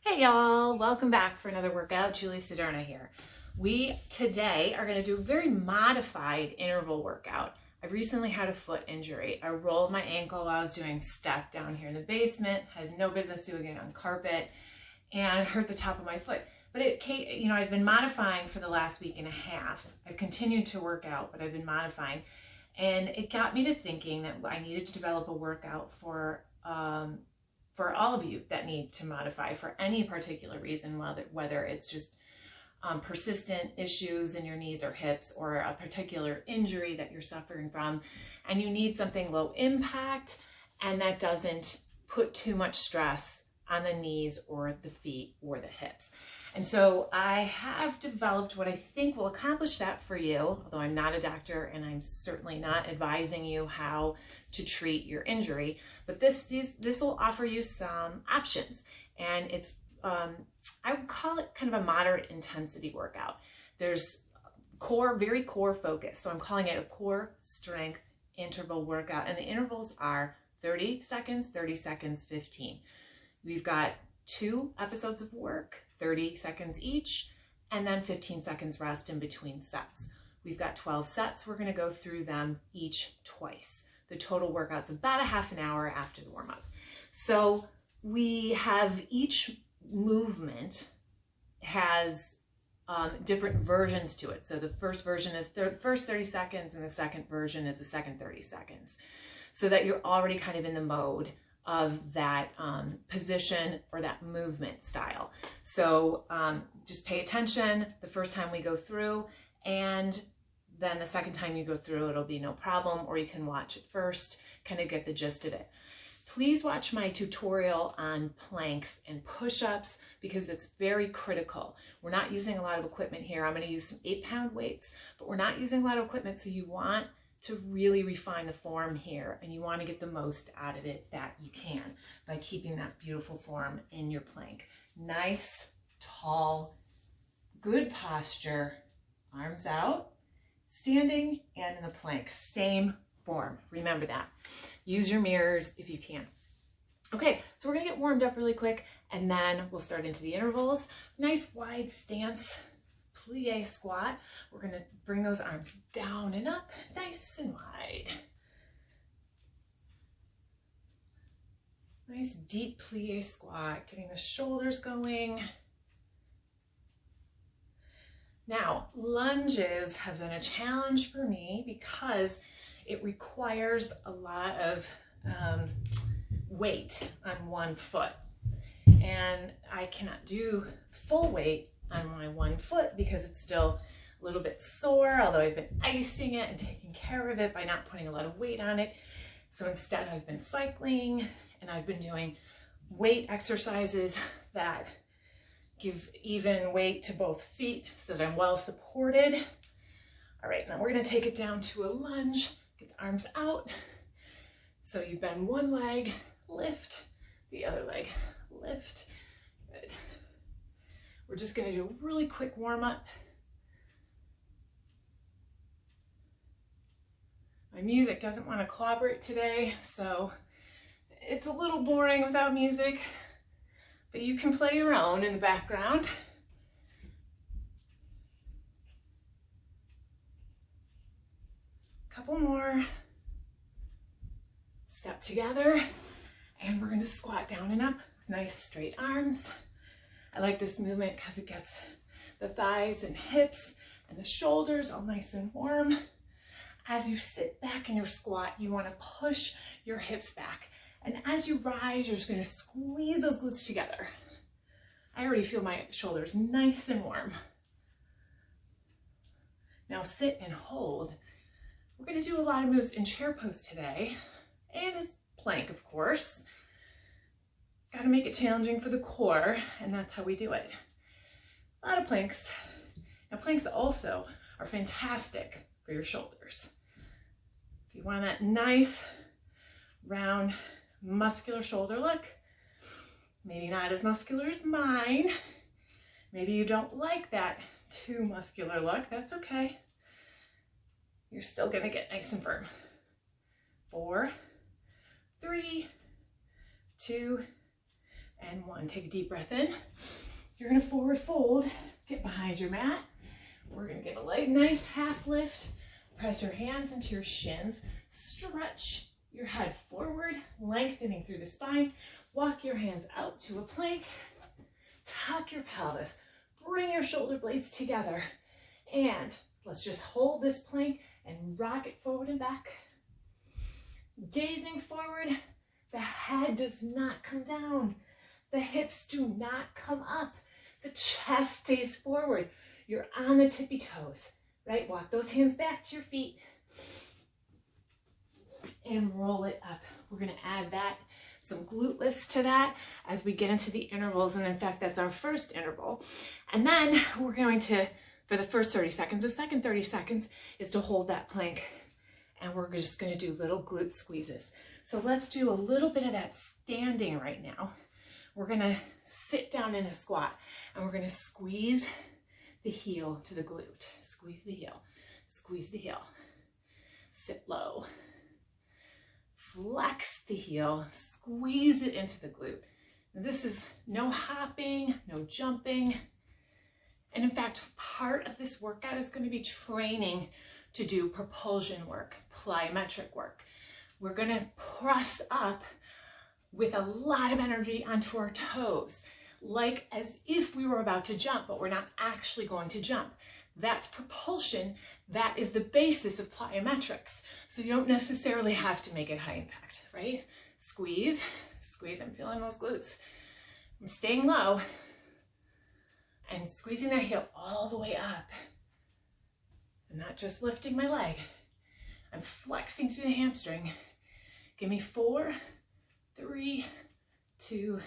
Hey y'all, welcome back for another workout. Julie Sedurna here. We today are going to do a very modified interval workout. I recently had a foot injury. I rolled my ankle while I was doing step down here in the basement, had no business doing it on carpet, and hurt the top of my foot. But I've been modifying for the last week and a half. I've continued to work out, but I've been modifying. And it got me to thinking that I needed to develop a workout for all of you that need to modify for any particular reason, whether it's just persistent issues in your knees or hips or a particular injury that you're suffering from, and you need something low impact and that doesn't put too much stress on the knees or the feet or the hips. And so I have developed what I think will accomplish that for you, although I'm not a doctor and I'm certainly not advising you how to treat your injury, but this will offer you some options. And it's, I would call it kind of a moderate intensity workout. There's very core focus. So I'm calling it a core strength interval workout. And the intervals are 30 seconds, 30 seconds, 15. We've got 2 episodes of work, 30 seconds each, and then 15 seconds rest in between sets. We've got 12 sets. We're going to go through them each twice. The total workout's about a half an hour after the warm-up. So we have each movement has different versions to it. So the first version is the first 30 seconds and the second version is the second 30 seconds. So that you're already kind of in the mode of that position or that movement style. So just pay attention the first time we go through, and then the second time you go through, it'll be no problem, or you can watch it first, kind of get the gist of it. Please watch my tutorial on planks and push-ups because it's very critical. We're not using a lot of equipment here. I'm going to use some 8-pound weights, but we're not using a lot of equipment, so you want to really refine the form here, and you want to get the most out of it that you can by keeping that beautiful form in your plank. Nice, tall, good posture, arms out, standing, and in the plank. Same form. Remember that. Use your mirrors if you can. Okay, so we're going to get warmed up really quick, and then we'll start into the intervals. Nice wide stance, plie squat. We're going to bring those arms down and up, nice and wide. Nice deep plie squat, getting the shoulders going. Now, lunges have been a challenge for me because it requires a lot of weight on one foot. And I cannot do full weight on my one foot because it's still a little bit sore, although I've been icing it and taking care of it by not putting a lot of weight on it. So instead I've been cycling and I've been doing weight exercises that give even weight to both feet so that I'm well supported. All right, now we're gonna take it down to a lunge, get the arms out. So you bend one leg, lift, the other leg, lift. Good. We're just gonna do a really quick warm up. My music doesn't want to cooperate today, so it's a little boring without music, but you can play your own in the background. Couple more. Step together, and we're going to squat down and up with nice straight arms. I like this movement because it gets the thighs and hips and the shoulders all nice and warm. As you sit back in your squat, you want to push your hips back. And as you rise, you're just going to squeeze those glutes together. I already feel my shoulders nice and warm. Now sit and hold. We're going to do a lot of moves in chair pose today, and as plank, of course. Got to make it challenging for the core, and that's how we do it. A lot of planks. Now planks also are fantastic for your shoulders. If you want that nice, round, muscular shoulder look, maybe not as muscular as mine. Maybe you don't like that too muscular look. That's okay. You're still gonna get nice and firm. 4, 3, 2, and 1. Take a deep breath in. You're gonna forward fold, get behind your mat. We're gonna get a nice half lift. Press your hands into your shins. Stretch your head forward, lengthening through the spine. Walk your hands out to a plank. Tuck your pelvis. Bring your shoulder blades together. And let's just hold this plank and rock it forward and back. Gazing forward, the head does not come down. The hips do not come up. The chest stays forward. You're on the tippy toes, right? Walk those hands back to your feet and roll it up. We're gonna add some glute lifts to that as we get into the intervals. And in fact, that's our first interval. And then we're going to, for the first 30 seconds, the second 30 seconds is to hold that plank. And we're just gonna do little glute squeezes. So let's do a little bit of that standing right now. We're gonna sit down in a squat and we're gonna squeeze the heel to the glute. Squeeze the heel, squeeze the heel. Sit low. Flex the heel, squeeze it into the glute. Now this is no hopping, no jumping. And in fact, part of this workout is going to be training to do propulsion work, plyometric work. We're going to press up with a lot of energy onto our toes, like as if we were about to jump, but we're not actually going to jump. That's propulsion. That is the basis of plyometrics. So you don't necessarily have to make it high impact, right? Squeeze, squeeze. I'm feeling those glutes. I'm staying low and squeezing that heel all the way up. I'm not just lifting my leg. I'm flexing through the hamstring. Give me 4, 3, 2,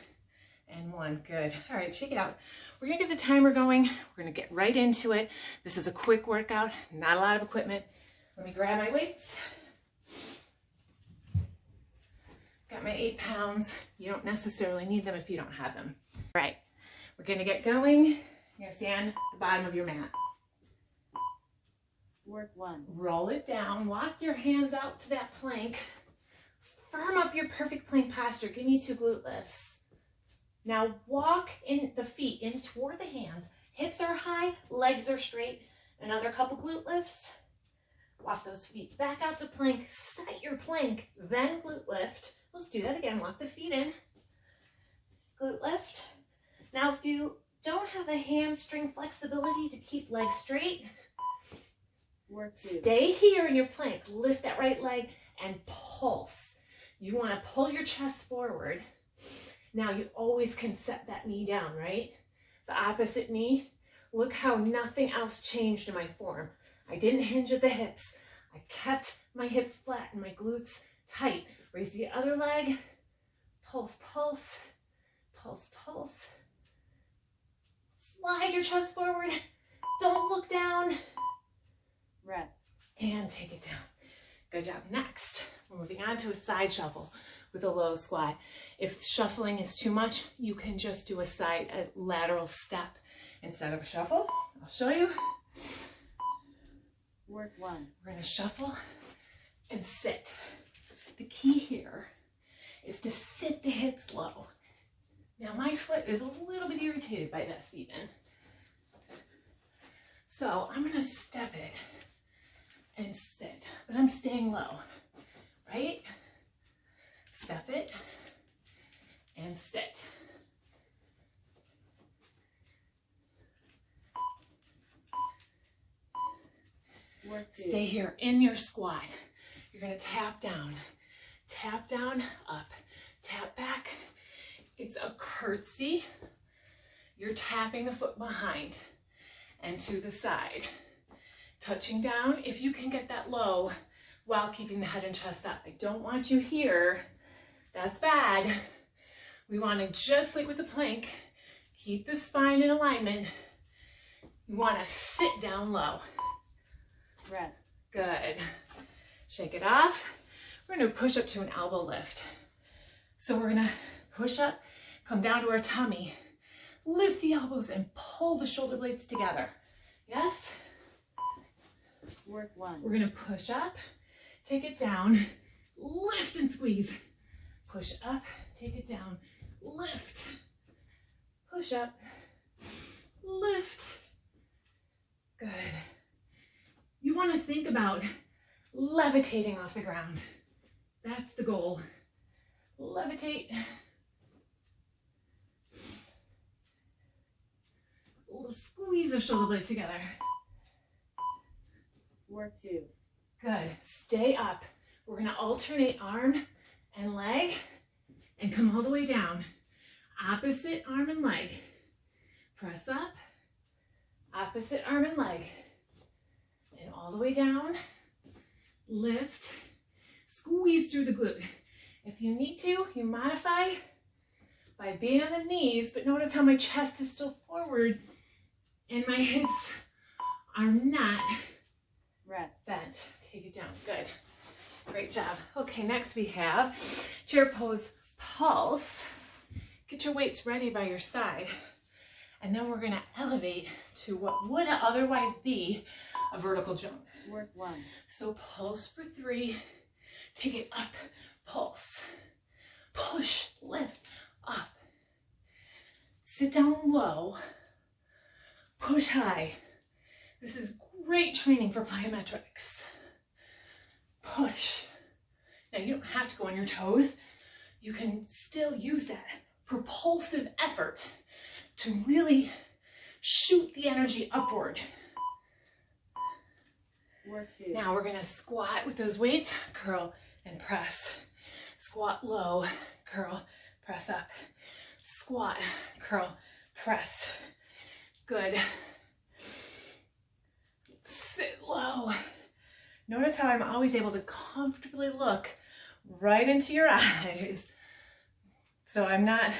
and 1. Good. All right, shake it out. We're gonna get the timer going. We're gonna get right into it. This is a quick workout, not a lot of equipment. Let me grab my weights. Got my 8 pounds. You don't necessarily need them if you don't have them. All right, we're gonna get going. You're gonna stand at the bottom of your mat. Work 1. Roll it down, walk your hands out to that plank. Firm up your perfect plank posture. Give me 2 glute lifts. Now walk in the feet in toward the hands. Hips are high, legs are straight. Another couple glute lifts. Walk those feet back out to plank. Set your plank, then glute lift. Let's do that again. Walk the feet in. Glute lift. Now if you don't have the hamstring flexibility to keep legs straight, Work 2. stay here in your plank. Lift that right leg and pulse. You want to pull your chest forward. Now you always can set that knee down, right? The opposite knee. Look how nothing else changed in my form. I didn't hinge at the hips. I kept my hips flat and my glutes tight. Raise the other leg. Pulse, pulse, pulse, pulse. Slide your chest forward. Don't look down. Rest. And take it down. Good job. Next, we're moving on to a side shuffle with a low squat. If shuffling is too much, you can just do a lateral step instead of a shuffle. I'll show you. Work 1. We're going to shuffle and sit. The key here is to sit the hips low. Now my foot is a little bit irritated by this even. So I'm going to step it and sit, but I'm staying low, right? Step it and sit. Work 2. Stay here in your squat. You're gonna tap down, up, tap back. It's a curtsy. You're tapping the foot behind and to the side. Touching down, if you can get that low while keeping the head and chest up. I don't want you here. That's bad. We want to, just like with the plank, keep the spine in alignment. You want to sit down low. Rest. Good. Shake it off. We're going to push up to an elbow lift. So we're going to push up, come down to our tummy, lift the elbows and pull the shoulder blades together. Yes? Work 1. We're going to push up, take it down, lift and squeeze. Push up, take it down, lift. push up, lift. Good. You want to think about levitating off the ground. That's the goal. Levitate. Squeeze the shoulder blades together. Work 2. Good. Stay up. We're going to alternate arm and leg and come all the way down. Opposite arm and leg. Press up. Opposite arm and leg. And all the way down. Lift. Squeeze through the glute. If you need to, you modify by being on the knees, but notice how my chest is still forward and my hips are not bent. Take it down. Good. Great job. Okay, next we have chair pose pulse. Get your weights ready by your side. And then we're going to elevate to what would otherwise be a vertical jump. Work 1. So pulse for 3. Take it up. Pulse. Push. Lift. Up. Sit down low. Push high. This is great training for plyometrics. Push. Now you don't have to go on your toes. You can still use that propulsive effort to really shoot the energy upward. Work 2. Now we're gonna squat with those weights, curl and press. Squat low, curl, press up. Squat, curl, press. Good. Sit low. Notice how I'm always able to comfortably look right into your eyes. So I'm not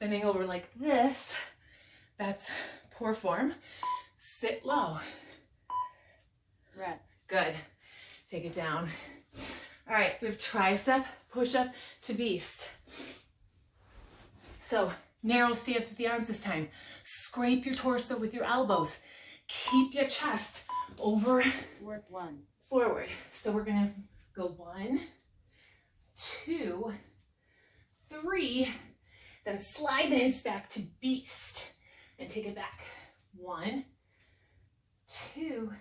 bending over like this. That's poor form. Sit low. Rest. Good. Take it down. All right, we have tricep push-up to beast. So narrow stance with the arms this time. Scrape your torso with your elbows. Keep your chest over. Work 1. Forward. So we're gonna go 1, 2, 3, then slide the hips back to beast and take it back. 1, 2,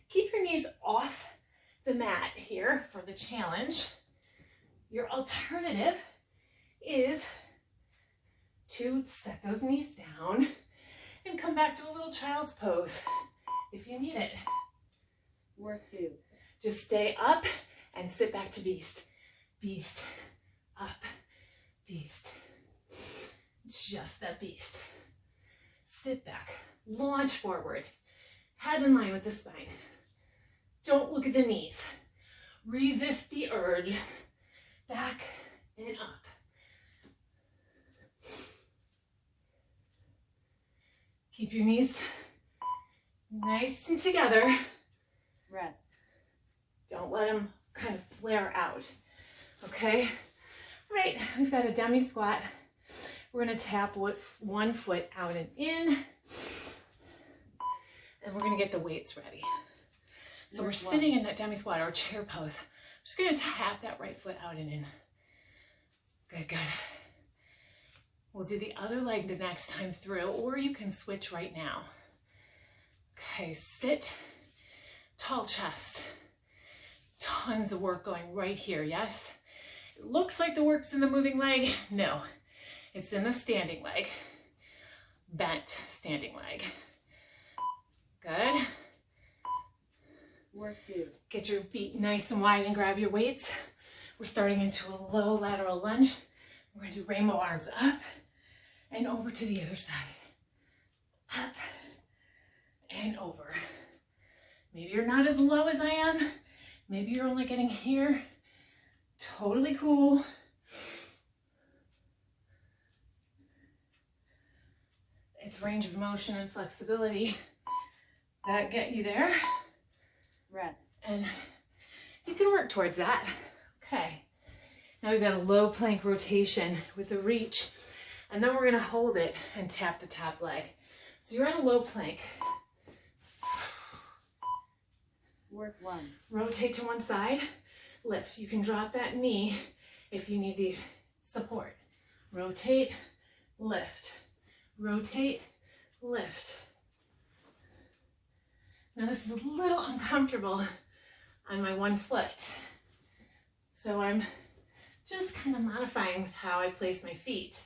keep your knees off the mat here for the challenge. Your alternative is to set those knees down and come back to a little child's pose if you need it. Work 2. Just stay up and sit back to beast. Beast. Up. Beast. Just that beast. Sit back. Launch forward. Head in line with the spine. Don't look at the knees. Resist the urge. Back and up. Keep your knees nice and together. Rest. Don't let them kind of flare out, okay? All right, we've got a demi squat. We're gonna tap one foot out and in, and we're gonna get the weights ready. So we're sitting in that demi squat or chair pose. I'm just gonna tap that right foot out and in. Good, good. We'll do the other leg the next time through, or you can switch right now. Okay, sit, tall chest. Tons of work going right here, yes? It looks like the work's in the moving leg. No, it's in the standing leg. Bent standing leg. Good. Work 2. Get your feet nice and wide and grab your weights. We're starting into a low lateral lunge. We're gonna do rainbow arms up and over to the other side. Up and over. Maybe you're not as low as I am. Maybe you're only getting here. Totally cool. It's range of motion and flexibility that get you there. Rest. And you can work towards that. Okay. Now we've got a low plank rotation with a reach. And then we're gonna hold it and tap the top leg. So you're at a low plank. Work 1. Rotate to one side, lift. You can drop that knee if you need the support. Rotate, lift, rotate, lift. Now this is a little uncomfortable on my one foot, so I'm just kind of modifying with how I place my feet.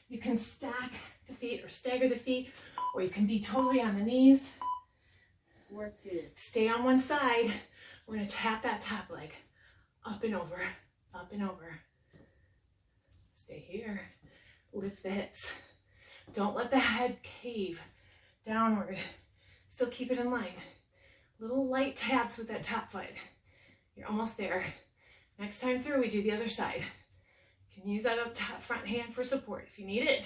You can stack the feet or stagger the feet, or you can be totally on the knees. Work 2. Stay on one side. We're going to tap that top leg up and over, up and over. Stay here. Lift the hips. Don't let the head cave downward. Still keep it in line. Little light taps with that top foot. You're almost there. Next time through, we do the other side. You can use that up top front hand for support if you need it.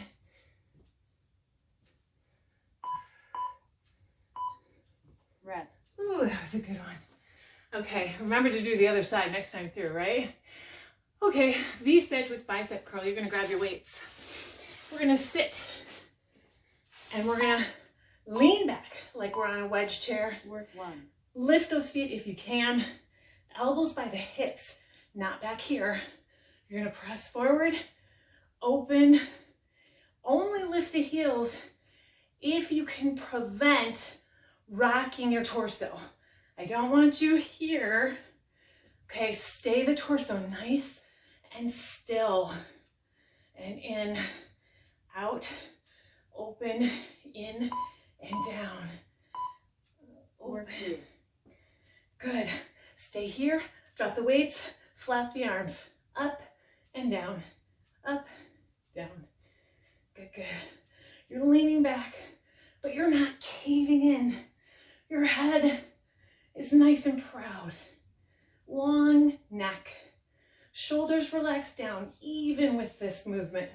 Rest. Ooh, that was a good one. Okay, remember to do the other side next time through, right? Okay, V-sit with bicep curl. You're gonna grab your weights. We're gonna sit and we're gonna lean back like we're on a wedge chair. Work 1. Lift those feet if you can. Elbows by the hips, not back here. You're gonna press forward, open. Only lift the heels if you can prevent rocking your torso. I don't want you here. Okay, stay the torso nice and still. And in, out, open, in, and down. Work Open. 2. Good. Stay here, drop the weights, flap the arms, up and down, up, down. Good, good. You're leaning back, but you're not caving in. Your head is nice and proud. Long neck. Shoulders relax down, even with this movement.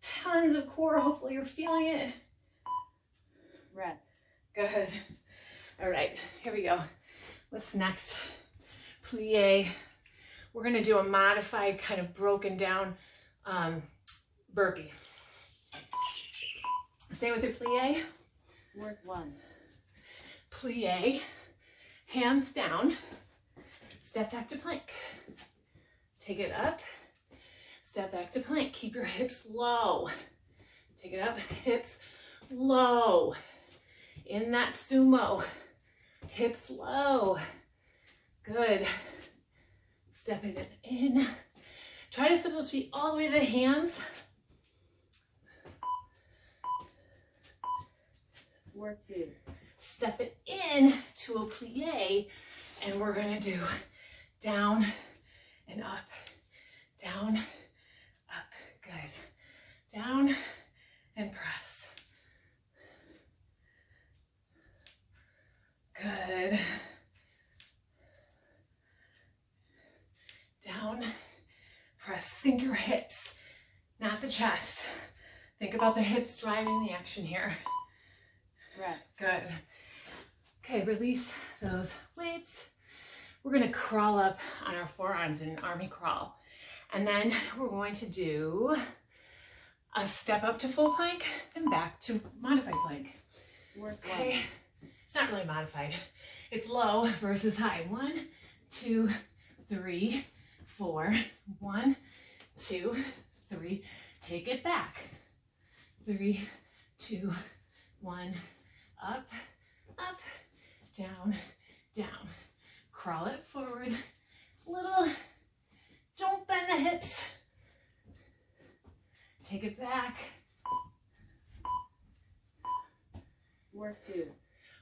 Tons of core, hopefully you're feeling it. Rest. Good. All right, here we go. What's next? Plie. We're gonna do a modified, kind of broken down burpee. Stay with your plie. Work 1. Plie, hands down, step back to plank. Take it up, step back to plank. Keep your hips low. Take it up, hips low. In that sumo, hips low. Good. Step it in. Try to step those feet all the way to the hands. Work 2. Step it in to a plie, and we're gonna do down and up, down, up. Good. Down and press. Good. Down, press. Sink your hips, not the chest. Think about the hips driving the action here. Rest. Good. Okay, release those weights. We're gonna crawl up on our forearms in an army crawl. And then we're going to do a step up to full plank, then back to modified plank. Work 1. Okay, it's not really modified. It's low versus high. 1, 2, 3, 4. 1, 2, 3. Take it back. 3, 2, 1. Up, up, down, down. Crawl it forward. Little, don't bend the hips. Take it back. Work 2.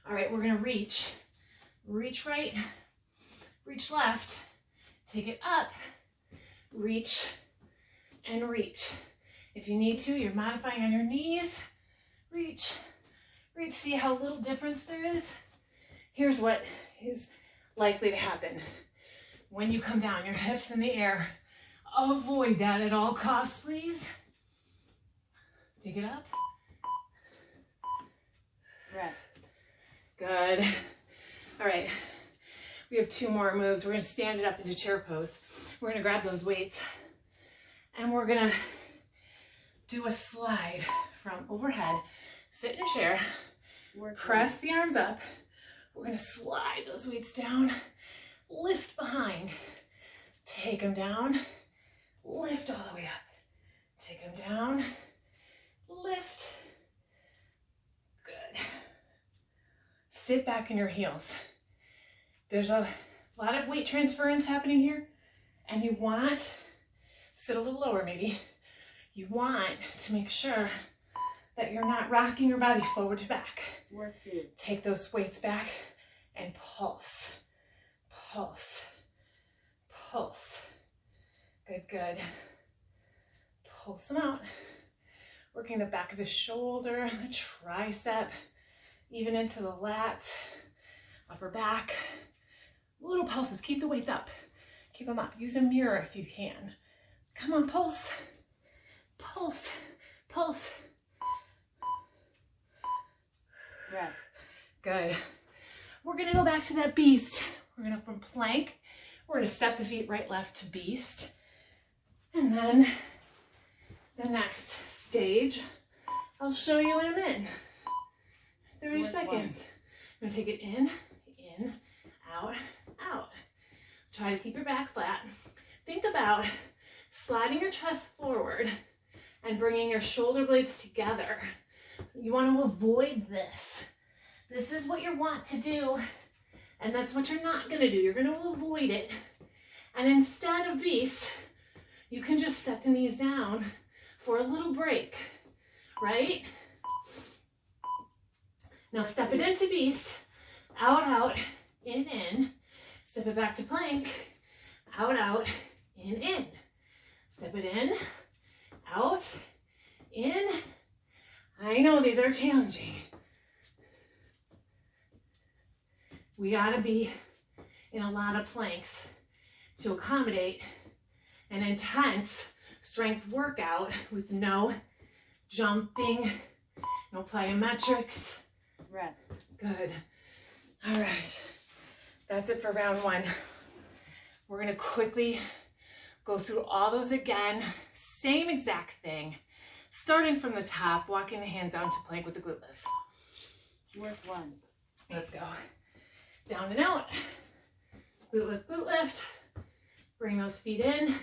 All right, we're gonna reach. Reach right, reach left. Take it up, reach, and reach. If you need to, you're modifying on your knees. Reach, reach, see how little difference there is? Here's what is likely to happen. When you come down, your hips in the air, avoid that at all costs, please. Take it up. Rest. Good. All right, we have 2 more moves. We're gonna stand it up into chair pose. We're gonna grab those weights and we're gonna do a slide from overhead. Sit in a chair, Work 1. press the arms up. We're gonna slide those weights down, lift behind, take them down, lift all the way up. Take them down, lift. Good. Sit back in your heels. There's a lot of weight transference happening here, and you want, sit a little lower maybe, you want to make sure that you're not rocking your body forward to back. Work 2. Take those weights back and pulse, pulse, pulse. Good, good. Pulse them out. Working the back of the shoulder, the tricep, even into the lats, upper back. Little pulses, keep the weights up. Keep them up. Use a mirror if you can. Come on, pulse, pulse, pulse. Rest. Good. We're gonna go back to that beast. We're gonna from plank, we're gonna step the feet right, left to beast. And then the next stage, I'll show you in a minute. 30 Work seconds. I'm gonna take it in, out, out. Try to keep your back flat. Think about sliding your chest forward and bringing your shoulder blades together. You want to avoid this. This is what you want to do, and that's what you're not going to do. You're going to avoid it. And instead of beast, you can just set the knees down for a little break, right? Now step it into beast, out, out, in. Step it back to plank, out, out, in. Step it in, out, in. I know these are challenging. We gotta be in a lot of planks to accommodate an intense strength workout with no jumping, no plyometrics. Rest. Good. All right. That's it for round 1. We're gonna quickly go through all those again. Same exact thing. Starting from the top, walking the hands out into plank with the glute lifts. Work 1. Let's go. Down and out. Glute lift, glute lift. Bring those feet in.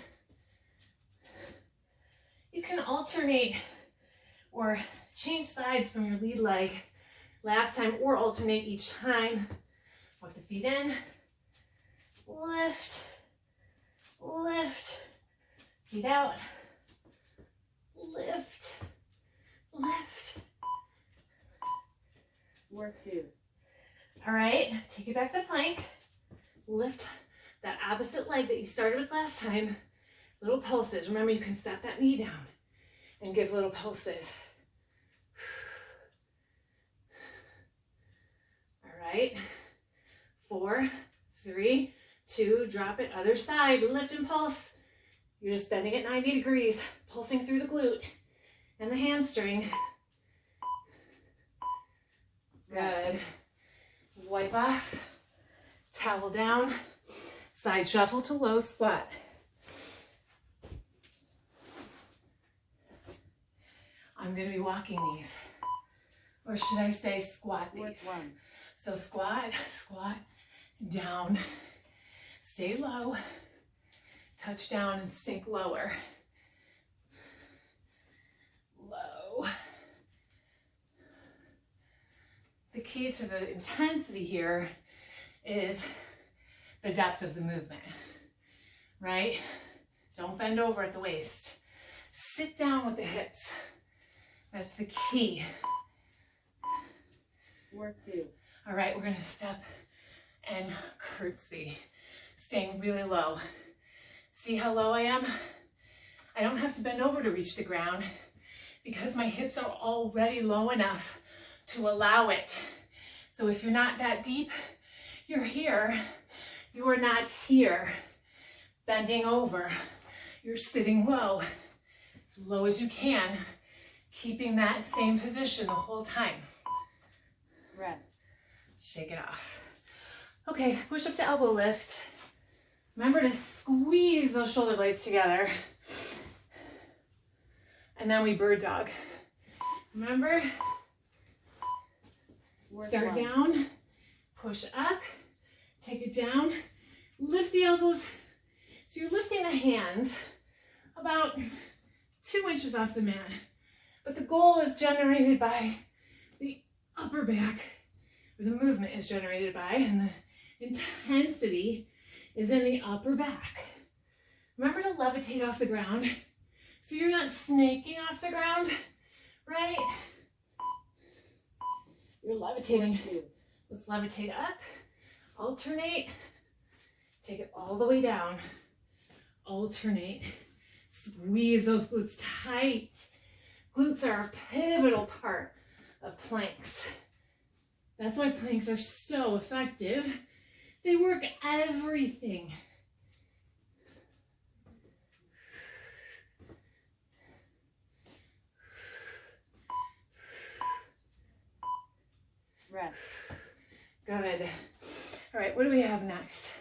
You can alternate or change sides from your lead leg last time, or alternate each time. Walk the feet in. Lift. Lift. Feet out. Lift. Lift. Work 2. All right, take it back to plank. Lift that opposite leg that you started with last time. Little pulses. Remember, you can set that knee down and give little pulses. All right. 4, 3, 2, drop it. Other side, lift and pulse. You're just bending at 90 degrees, pulsing through the glute and the hamstring. Good. Wipe off, towel down, side shuffle to low squat. I'm going to be walking these, or should I say squat these? Work 1. So squat, squat, down, stay low, touch down and sink lower. Low. The key to the intensity here is the depth of the movement, right? Don't bend over at the waist. Sit down with the hips. That's the key. Work 2. All right, we're gonna step and curtsy, staying really low. See how low I am? I don't have to bend over to reach the ground because my hips are already low enough to allow it. So if you're not that deep, you're here. You are not here, bending over. You're sitting low, as low as you can, keeping that same position the whole time. Rest. Shake it off. Okay, push up to elbow lift. Remember to squeeze those shoulder blades together. And then we bird dog. Remember? Work Start 1. down, push up, take it down, lift the elbows. So you're lifting the hands about 2 inches off the mat. But the goal is generated by the upper back, or the movement is generated by, and the intensity is in the upper back. Remember to levitate off the ground, so you're not snaking off the ground, right? You're levitating. Let's levitate up, alternate, take it all the way down, alternate, squeeze those glutes tight. Glutes are a pivotal part of planks. That's why planks are so effective. They work everything. Rest. Good. All right, what do we have next?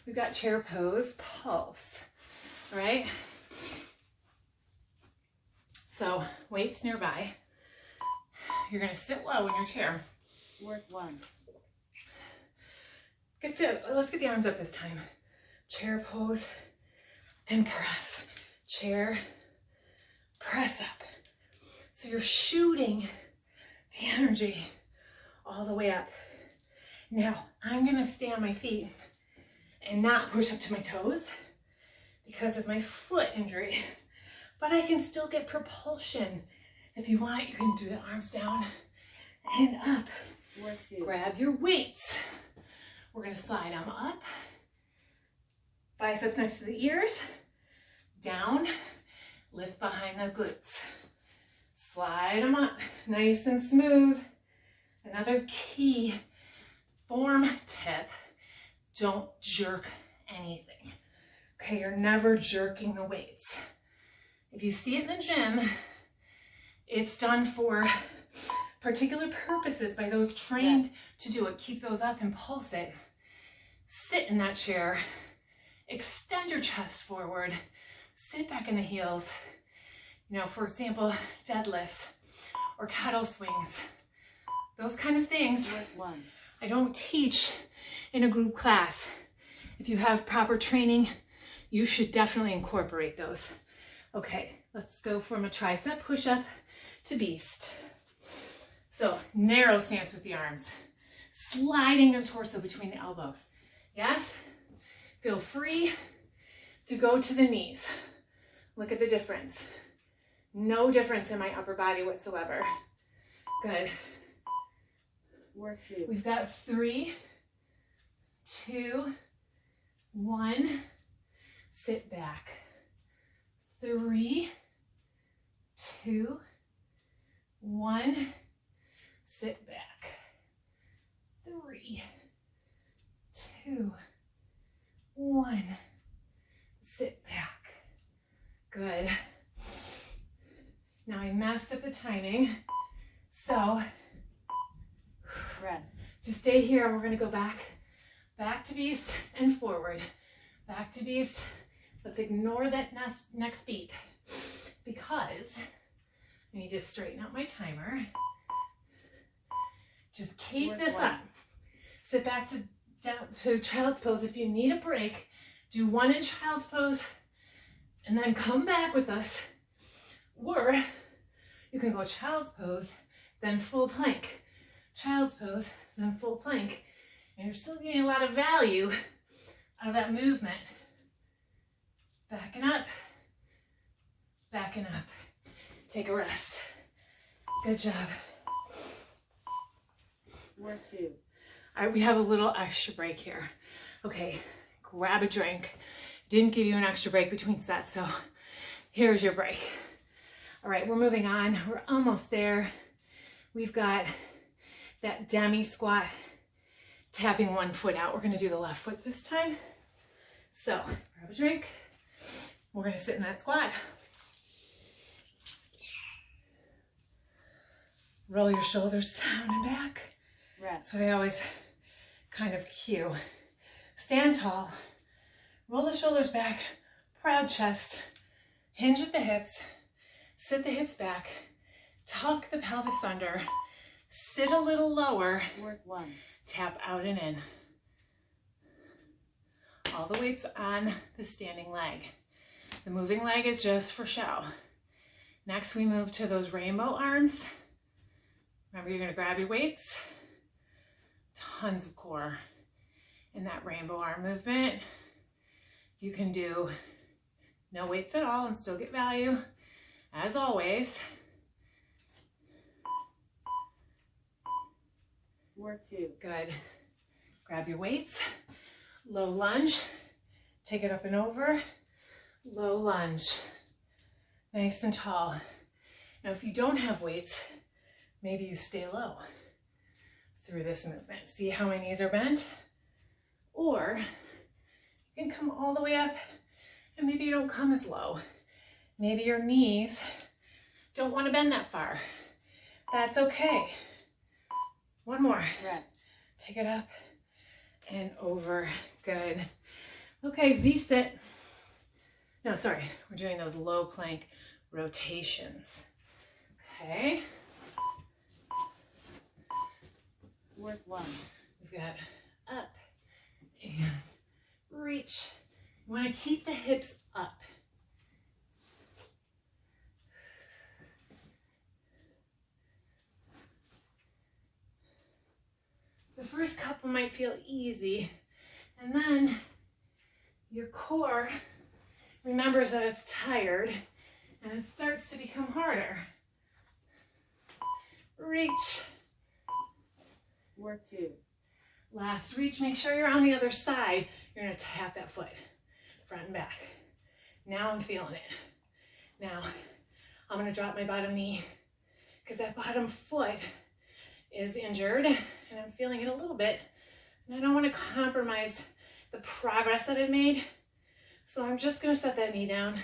We've got chair pose, pulse. All right. So weights nearby. You're gonna sit low in your chair. Work 1. Let's get the arms up this time. Chair pose and press. Chair, press up. So you're shooting the energy all the way up. Now, I'm gonna stay on my feet and not push up to my toes because of my foot injury. But I can still get propulsion. If you want, you can do the arms down and up. Work 2. Grab your weights. We're gonna slide them up. Biceps next to the ears. Down. Lift behind the glutes. Slide them up, nice and smooth. Another key form tip, don't jerk anything. Okay, you're never jerking the weights. If you see it in the gym, it's done for particular purposes by those trained to do it. Keep those up and pulse it. Sit in that chair, extend your chest forward, sit back in the heels. You know, for example, deadlifts or kettle swings. Those kind of things Work 1. I don't teach in a group class. If you have proper training, you should definitely incorporate those. Okay, let's go from a tricep push-up to beast. So narrow stance with the arms, sliding your torso between the elbows. Yes? Feel free to go to the knees. Look at the difference. No difference in my upper body whatsoever. Good. Work 2. We've got 3, 2, 1. Sit back. 3, 2, 1. Sit back. 3, 2, 1. Sit back. Good. Now I messed up the timing, so Rest. just stay here. We're gonna go back to beast and forward. Back to beast. Let's ignore that next beat because I need to straighten out my timer. Just keep Work this 1. up. Sit back down to child's pose. If you need a break, do 1 in child's pose and then come back with us. Or you can go child's pose, then full plank. Child's pose, then full plank. And you're still getting a lot of value out of that movement. Backing up, backing up. Take a rest. Good job. Work 2. All right, we have a little extra break here. Okay, grab a drink. Didn't give you an extra break between sets, so here's your break. All right, we're moving on. We're almost there. We've got that demi squat, tapping one foot out. We're gonna do the left foot this time. So, grab a drink. We're gonna sit in that squat. Roll your shoulders down and back. Rest. That's what I always kind of cue. Stand tall, roll the shoulders back, proud chest, hinge at the hips, sit the hips back, tuck the pelvis under, sit a little lower, Work 1. tap out and in. All the weight's on the standing leg. The moving leg is just for show. Next, we move to those rainbow arms. Remember, you're gonna grab your weights. Tons of core in that rainbow arm movement. You can do no weights at all and still get value, as always. Work 2. Good. Grab your weights, low lunge, take it up and over, low lunge, nice and tall. Now, if you don't have weights, maybe you stay low through this movement. See how my knees are bent? Or you can come all the way up and maybe you don't come as low. Maybe your knees don't want to bend that far. That's okay. One more. Rest. Take it up and over. Good. Okay, V-sit. No, sorry. We're doing those low plank rotations. Okay. Work 1. We've got up and reach. You want to keep the hips up. The first couple might feel easy, and then your core remembers that it's tired and it starts to become harder. Reach. Work 2. Last reach, make sure you're on the other side. You're gonna tap that foot, front and back. Now I'm feeling it. Now I'm gonna drop my bottom knee because that bottom foot is injured and I'm feeling it a little bit. And I don't wanna compromise the progress that I've made. So I'm just gonna set that knee down.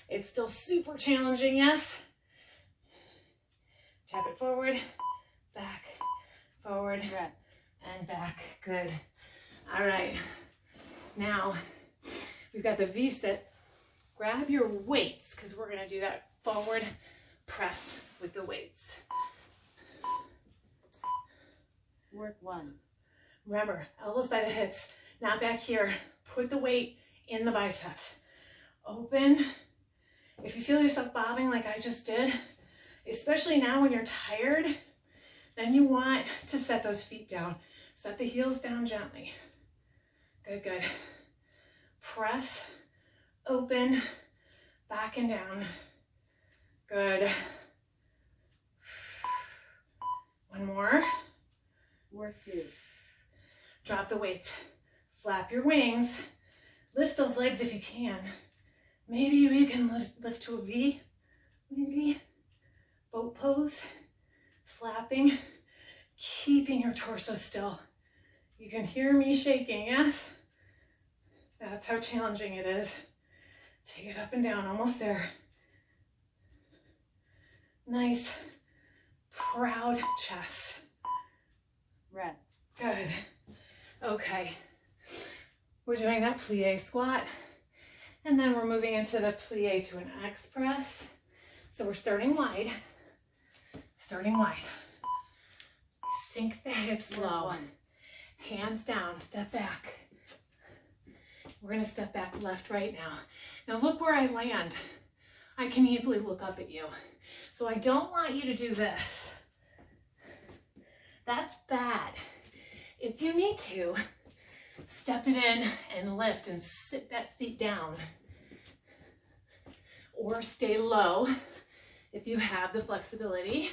It's still super challenging, yes. Tap it forward, back, forward, Rest. and back. Good. All right. Now we've got the V-sit. Grab your weights because we're going to do that forward press with the weights. Work 1. Remember, elbows by the hips, not back here. Put the weight in the biceps. Open. If you feel yourself bobbing like I just did, especially now when you're tired, then you want to set those feet down. Set the heels down gently. Good, good. Press, open, back and down. Good. One more. Work 2. Drop the weights. Flap your wings. Lift those legs if you can. Maybe you can lift to a V. Maybe. Boat pose. Flapping. Keeping your torso still. You can hear me shaking, yes? That's how challenging it is. Take it up and down, almost there. Nice, proud chest. Rest. Good. Okay. We're doing that plie squat. And then we're moving into the plie to an X press. So we're starting wide. Starting wide. Sink the hips Work low. 1. Hands down, step back. We're gonna step back left, right now. Now look where I land. I can easily look up at you. So I don't want you to do this. That's bad. If you need to, step it in and lift and sit that seat down. Or stay low if you have the flexibility.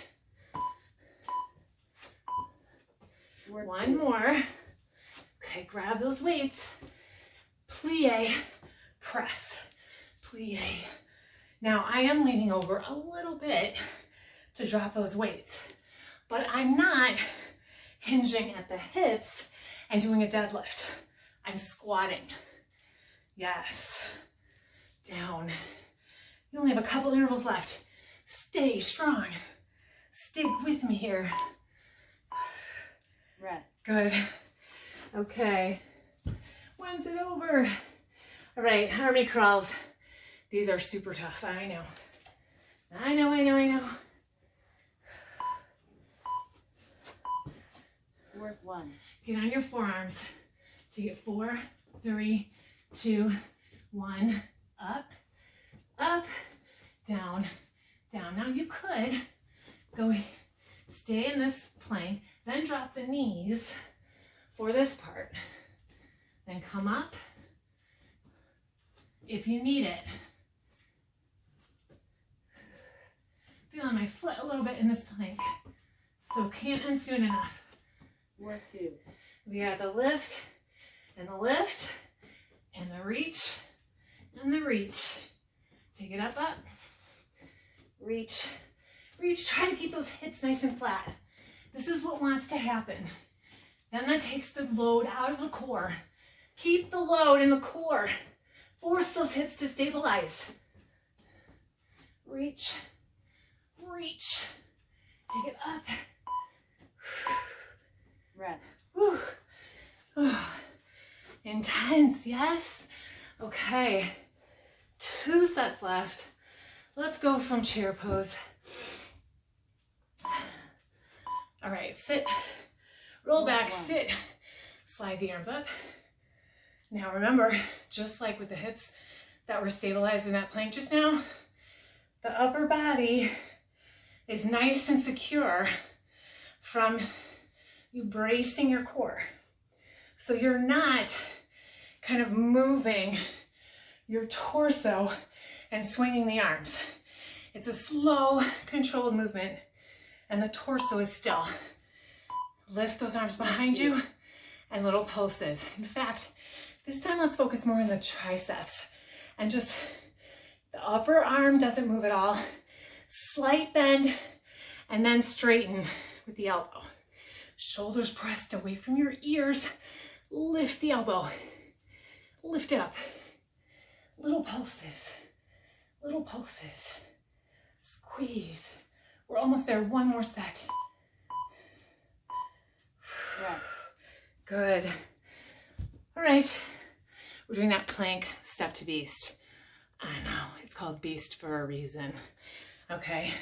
Work One 2. more. Okay, grab those weights. Plie, press, plie. Now I am leaning over a little bit to drop those weights, but I'm not hinging at the hips and doing a deadlift. I'm squatting. Yes. Down. You only have a couple intervals left. Stay strong. Stick with me here. Rest. Good. Okay. When's it over? All right, army crawls. These are super tough, I know. I know. Work 1. Get on your forearms. So you get 4, 3, 2, 1, up, up, down, down. Now you could go stay in this plank, then drop the knees for this part. Then come up if you need it. Feeling my foot a little bit in this plank, so can't end soon enough. Work 2. We got the lift and the lift and the reach and the reach. Take it up, up. Reach, reach. Try to keep those hips nice and flat. This is what wants to happen. Then that takes the load out of the core. Keep the load in the core. Force those hips to stabilize. Reach, reach. Take it up. Rest. Whew. Oh, intense, yes? Okay, 2 sets left. Let's go from chair pose. All right, sit, roll back, sit, slide the arms up. Now remember, just like with the hips that were stabilized in that plank just now, the upper body is nice and secure from you bracing your core. So you're not kind of moving your torso and swinging the arms. It's a slow, controlled movement, and the torso is still. Lift those arms behind you and little pulses. In fact, this time let's focus more on the triceps and just the upper arm doesn't move at all. Slight bend and then straighten with the elbow. Shoulders pressed away from your ears. Lift the elbow. Lift it up. Little pulses. Little pulses. Squeeze. We're almost there. One more set. Rest. Good. All right. We're doing that plank step to beast. I know. It's called beast for a reason. Okay.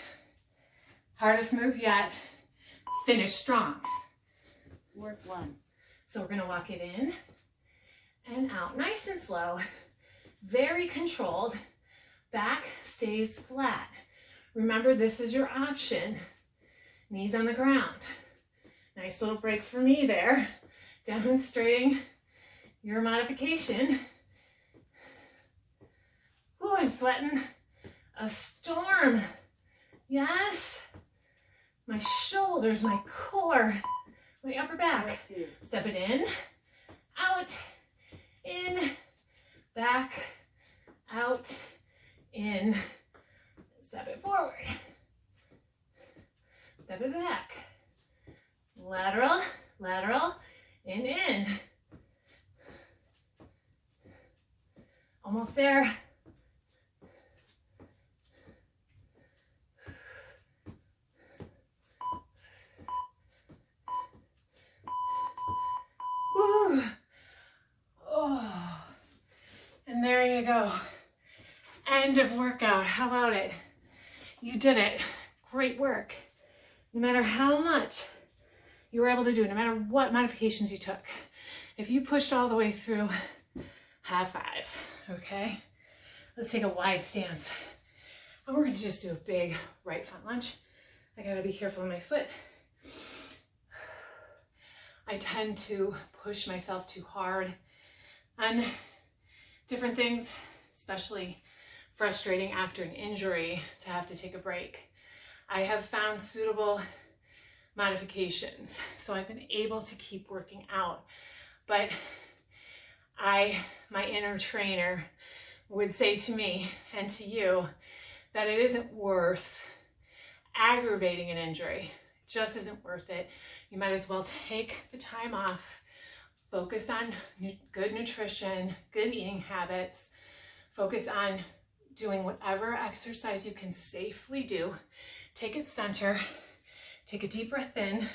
Hardest move yet. Finish strong. Work 1. So we're gonna walk it in and out, nice and slow, very controlled. Back stays flat. Remember, this is your option. Knees on the ground. Nice little break for me there, demonstrating your modification. Oh, I'm sweating. A storm. Yes. My shoulders, my core, my upper back. Work 2. Step it in, out, in, back, out, in. Step it forward. Step it back. Lateral, lateral, in. Almost there. Woo. Oh, and there you go. End of workout. How about it? You did it. Great work. No matter how much you were able to do, no matter what modifications you took, if you pushed all the way through, high five, okay? Let's take a wide stance. And we're gonna just do a big right front lunge. I gotta be careful with my foot. I tend to push myself too hard on different things, especially frustrating after an injury to have to take a break. I have found suitable modifications, so I've been able to keep working out. But my inner trainer would say to me and to you that it isn't worth aggravating an injury. It just isn't worth it. You might as well take the time off, focus on good nutrition, good eating habits, focus on doing whatever exercise you can safely do. Take it center, take a deep breath in,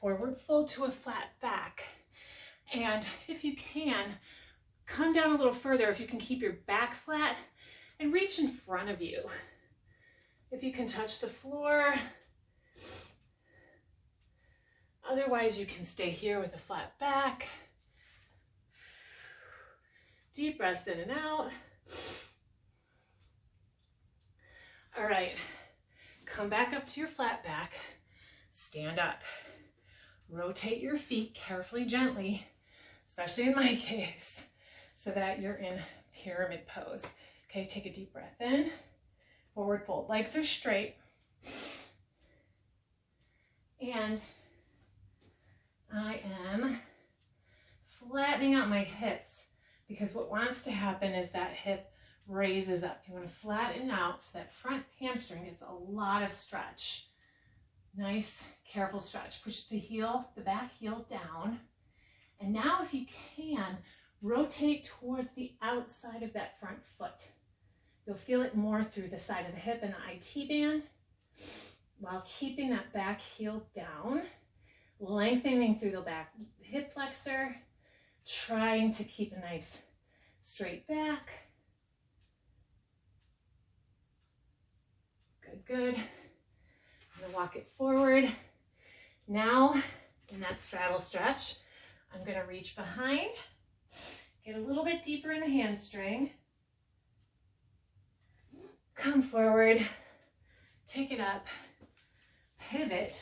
forward fold to a flat back. And if you can, come down a little further if you can keep your back flat and reach in front of you. If you can touch the floor. Otherwise, you can stay here with a flat back. Deep breaths in and out. All right, come back up to your flat back, stand up, rotate your feet carefully, gently, especially in my case, so that you're in pyramid pose. Okay, take a deep breath in, forward fold, legs are straight, and I am flattening out my hips because what wants to happen is that hip raises up. You want to flatten out so that front hamstring gets a lot of stretch. Nice, careful stretch. Push the heel, the back heel down. And now if you can, rotate towards the outside of that front foot. You'll feel it more through the side of the hip and the IT band while keeping that back heel down, lengthening through the back hip flexor, trying to keep a nice straight back. Good. I'm going to walk it forward. Now, in that straddle stretch, I'm going to reach behind, get a little bit deeper in the hamstring, come forward, take it up, pivot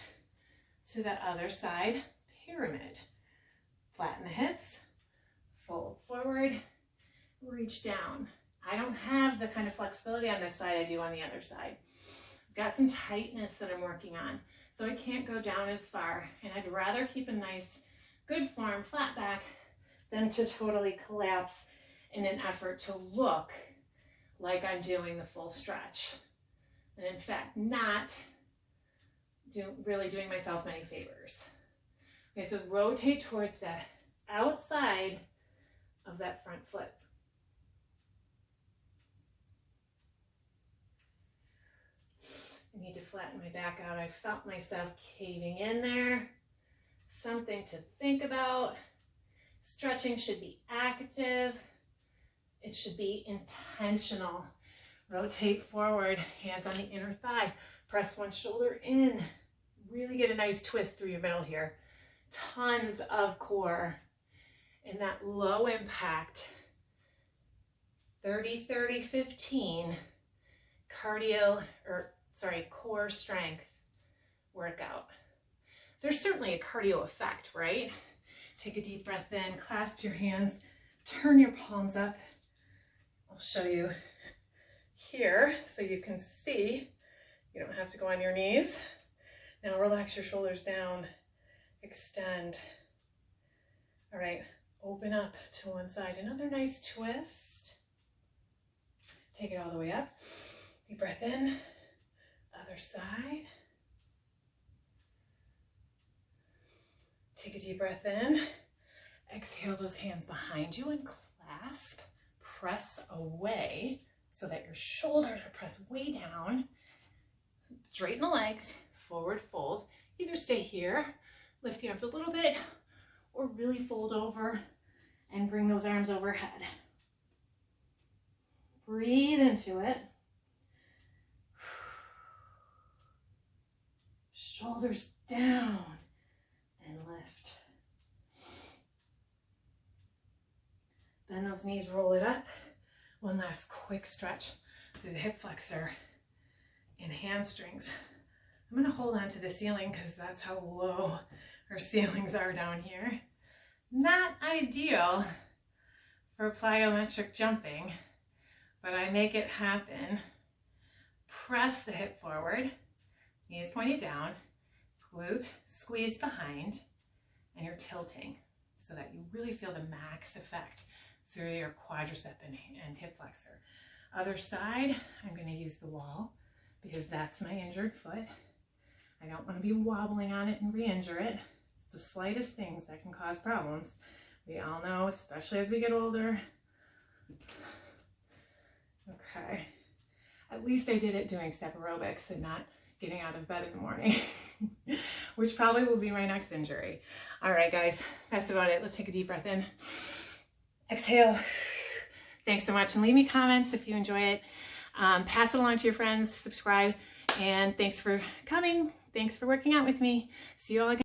to the other side, pyramid. Flatten the hips, fold forward, reach down. I don't have the kind of flexibility on this side I do on the other side. Got some tightness that I'm working on, so I can't go down as far, and I'd rather keep a nice, good form, flat back, than to totally collapse in an effort to look like I'm doing the full stretch, and in fact, not really doing myself many favors. Okay, so rotate towards the outside of that front foot. I need to flatten my back out. I felt myself caving in there. Something to think about. Stretching should be active. It should be intentional. Rotate forward, hands on the inner thigh. Press one shoulder in. Really get a nice twist through your middle here. Tons of core in that low impact 30-30-15 core strength workout. There's certainly a cardio effect, right? Take a deep breath in, clasp your hands, turn your palms up. I'll show you here so you can see. You don't have to go on your knees. Now relax your shoulders down, extend. All right, open up to one side. Another nice twist. Take it all the way up. Deep breath in, other side. Take a deep breath in. Exhale those hands behind you and clasp. Press away so that your shoulders are pressed way down. Straighten the legs, forward fold. Either stay here, lift the arms a little bit, or really fold over and bring those arms overhead. Breathe into it. Shoulders down and lift. Bend those knees, roll it up. One last quick stretch through the hip flexor and hamstrings. I'm going to hold on to the ceiling because that's how low our ceilings are down here. Not ideal for plyometric jumping, but I make it happen. Press the hip forward, knees pointed down, glute squeeze behind, and you're tilting so that you really feel the max effect through your quadricep and hip flexor. Other side, I'm going to use the wall because that's my injured foot. I don't want to be wobbling on it and re-injure it. It's the slightest things that can cause problems. We all know, especially as we get older. Okay. At least I did it doing step aerobics and not getting out of bed in the morning, which probably will be my next injury. All right, guys, that's about it. Let's take a deep breath in. Exhale. Thanks so much. And leave me comments if you enjoy it. Pass it along to your friends, subscribe, and thanks for coming. Thanks for working out with me. See you all again.